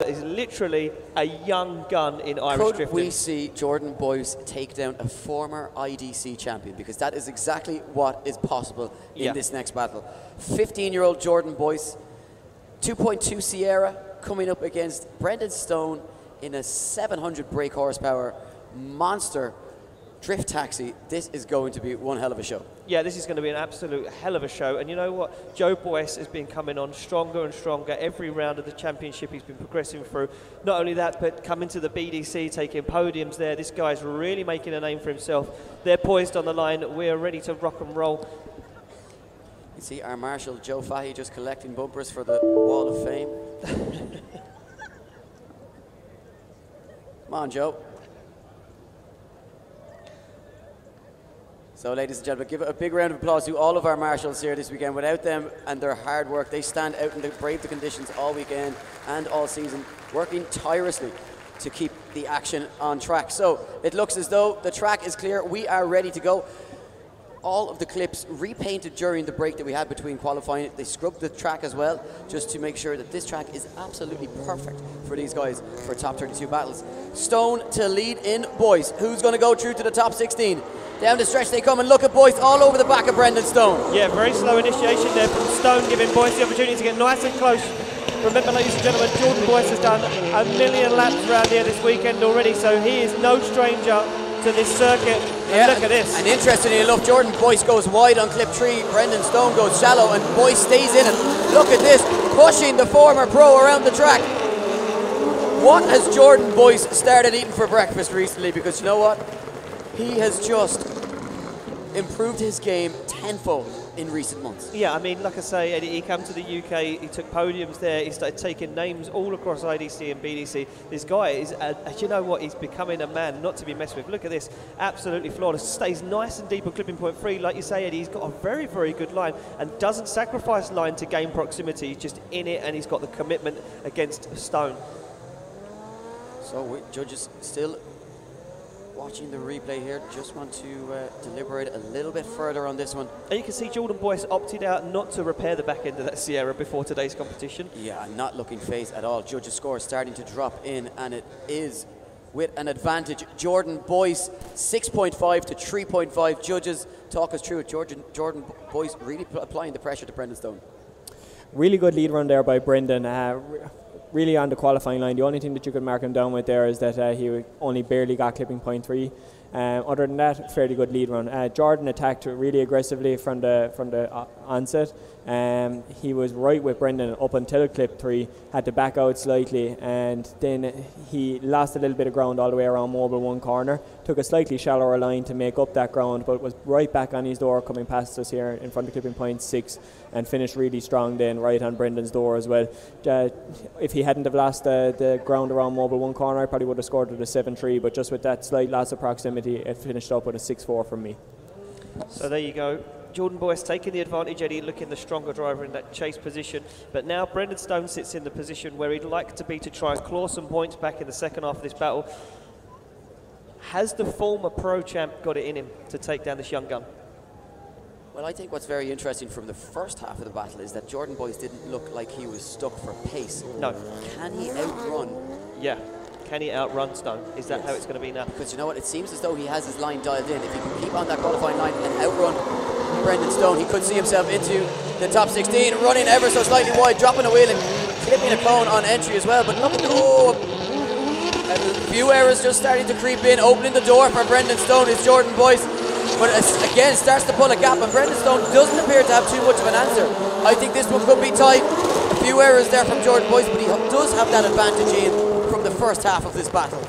is literally a young gun in Irish drifting. Could we see Jordan Boyce take down a former IDC champion? Because that is exactly what is possible in this next battle. 15-year-old Jordan Boyce, 2.2 Sierra, coming up against Brendan Stone in a 700 brake horsepower monster drift taxi. This is going to be one hell of a show. Yeah, this is going to be an absolute hell of a show. And you know what? Joe Boyce has been coming on stronger and stronger every round of the championship. He's been progressing through. Not only that, but coming to the BDC, taking podiums there. This guy's really making a name for himself. They're poised on the line. We're ready to rock and roll. You see our Marshal Joe Fahey just collecting bumpers for the Wall of Fame. Come on, Joe. So, ladies and gentlemen, give a big round of applause to all of our marshals here this weekend. Without them and their hard work, they stand out and brave the conditions all weekend and all season, working tirelessly to keep the action on track. So, it looks as though the track is clear. We are ready to go. All of the clips repainted during the break that we had between qualifying. They scrubbed the track as well, just to make sure that this track is absolutely perfect for these guys for top 32 battles. Stone to lead in Boyce. Who's going to go through to the top 16? Down the stretch they come, and look at Boyce all over the back of Brendan Stone. Yeah, very slow initiation there from Stone, giving Boyce the opportunity to get nice and close. Remember, ladies and gentlemen, Jordan Boyce has done a million laps around here this weekend already, so he is no stranger to this circuit. And look at this. And interestingly enough, Jordan Boyce goes wide on clip 3, Brendan Stone goes shallow, and Boyce stays in it. Look at this, pushing the former pro around the track. What has Jordan Boyce started eating for breakfast recently? Because you know what? He has just improved his game tenfold in recent months. Yeah, I mean, like I say, Eddie, he came to the UK, he took podiums there, he started taking names all across IDC and BDC. This guy is, you know what, he's becoming a man not to be messed with. Look at this, absolutely flawless. Stays nice and deep on clipping point 3. Like you say, Eddie, he's got a very, very good line and doesn't sacrifice line to gain proximity. He's just in it, and he's got the commitment against Stone. So judges still watching the replay here, just want to deliberate a little bit further on this one. And you can see Jordan Boyce opted out not to repair the back end of that Sierra before today's competition. Yeah, not looking phased at all. Judges' score starting to drop in, and it is with an advantage. Jordan Boyce 6.5 to 3.5. Judges, talk us through it. Jordan Boyce really applying the pressure to Brendan Stone. Really good lead run there by Brendan. Really on the qualifying line. The only thing that you could mark him down with there is that he only barely got clipping point 3. Other than that, fairly good lead run. Jordan attacked really aggressively from the onset. He was right with Brendan up until clip 3, had to back out slightly, and then he lost a little bit of ground all the way around Mobile 1 corner. Took a slightly shallower line to make up that ground, but was right back on his door coming past us here in front of clipping point 6, and finished really strong then right on Brendan's door as well. If he hadn't have lost the ground around Mobile 1 corner, I probably would have scored with a 7-3, but just with that slight loss of proximity, it finished up with a 6-4 from me. So there you go. Jordan Boyce taking the advantage, Eddie, looking the stronger driver in that chase position. But now Brendan Stone sits in the position where he'd like to be to try and claw some points back in the second half of this battle. Has the former pro champ got it in him to take down this young gun? Well, I think what's very interesting from the first half of the battle is that Jordan Boyce didn't look like he was stuck for pace. No. Can he outrun? Yeah. Can he outrun Stone? Is that how it's going to be now? Because you know what, it seems as though he has his line dialed in. If he can keep on that qualifying line and outrun Brendan Stone, he could see himself into the top 16, running ever so slightly wide, dropping a wheel and clipping a cone on entry as well. But look at a few errors just starting to creep in, opening the door for Brendan Stone is Jordan Boyce. But again, starts to pull a gap, and Brendan Stone doesn't appear to have too much of an answer. I think this one could be tight. A few errors there from Jordan Boyce, but he does have that advantage in from the first half of this battle.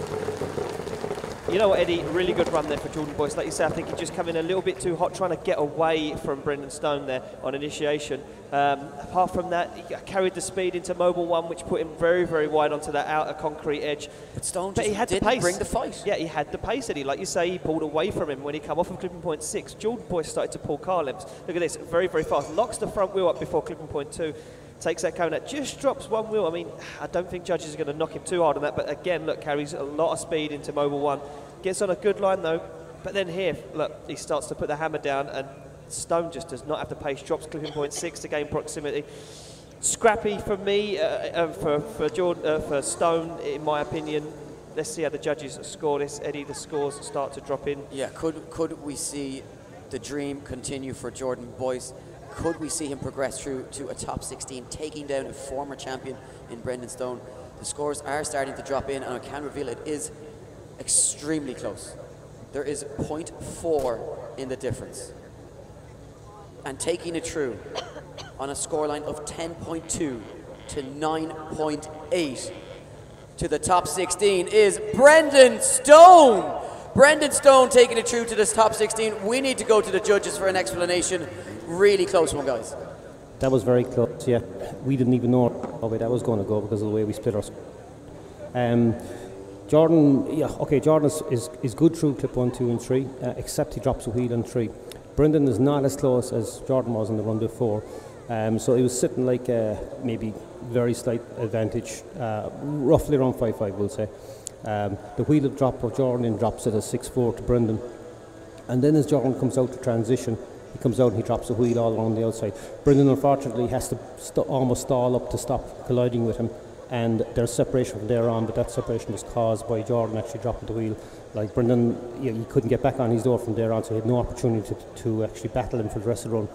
You know what, Eddie, really good run there for Jordan Boyce. Like you said, I think he just come in a little bit too hot, trying to get away from Brendan Stone there on initiation. Apart from that, he carried the speed into Mobile 1, which put him very, very wide onto that outer concrete edge. But Stone he had didn't the pace. Bring the fight. Yeah, he had the pace, Eddie. Like you say, he pulled away from him when he came off of clipping point 6. Jordan Boyce started to pull car lengths. Look at this, very, very fast. Locks the front wheel up before clipping point 2. Takes that cone out, just drops one wheel. I mean, I don't think judges are going to knock him too hard on that, but again, look, carries a lot of speed into Mobile 1. Gets on a good line though, but then here, look, he starts to put the hammer down, and Stone just does not have the pace, drops clipping point 6 to gain proximity. Scrappy for me, for Stone, in my opinion. Let's see how the judges score this. Eddie, the scores start to drop in. Yeah, could we see the dream continue for Jordan Boyce? Could we see him progress through to a top 16, taking down a former champion in Brendan Stone? The scores are starting to drop in, and I can reveal it is extremely close. There is 0.4 in the difference. And taking it through on a scoreline of 10.2 to 9.8 to the top 16 is Brendan Stone. Brendan Stone taking it through to this top 16. We need to go to the judges for an explanation. Really close one, guys. That was very close, yeah. We didn't even know how that was going to go because of the way we split our Jordan, yeah, okay, Jordan is good through clip 1, 2 and 3, except he drops a wheel on 3. Brendan is not as close as Jordan was in the run before. So he was sitting like maybe very slight advantage, roughly around 5-5, we'll say. The wheel of drop of Jordan drops it at 6-4 to Brendan. And then as Jordan comes out to transition, he comes out and he drops the wheel all around the outside. Brendan unfortunately has to almost stall up to stop colliding with him, and there's separation from there on, but that separation was caused by Jordan actually dropping the wheel. Like Brendan, he couldn't get back on his door from there on, so he had no opportunity to actually battle him for the rest of the run,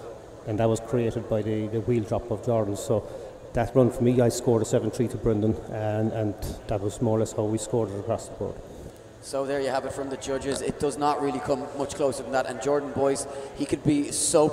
and that was created by the wheel drop of Jordan. So that run for me, I scored a 7-3 to Brendan, and that was more or less how we scored it across the board. So there you have it from the judges. It does not really come much closer than that, and Jordan Boyce, he could be so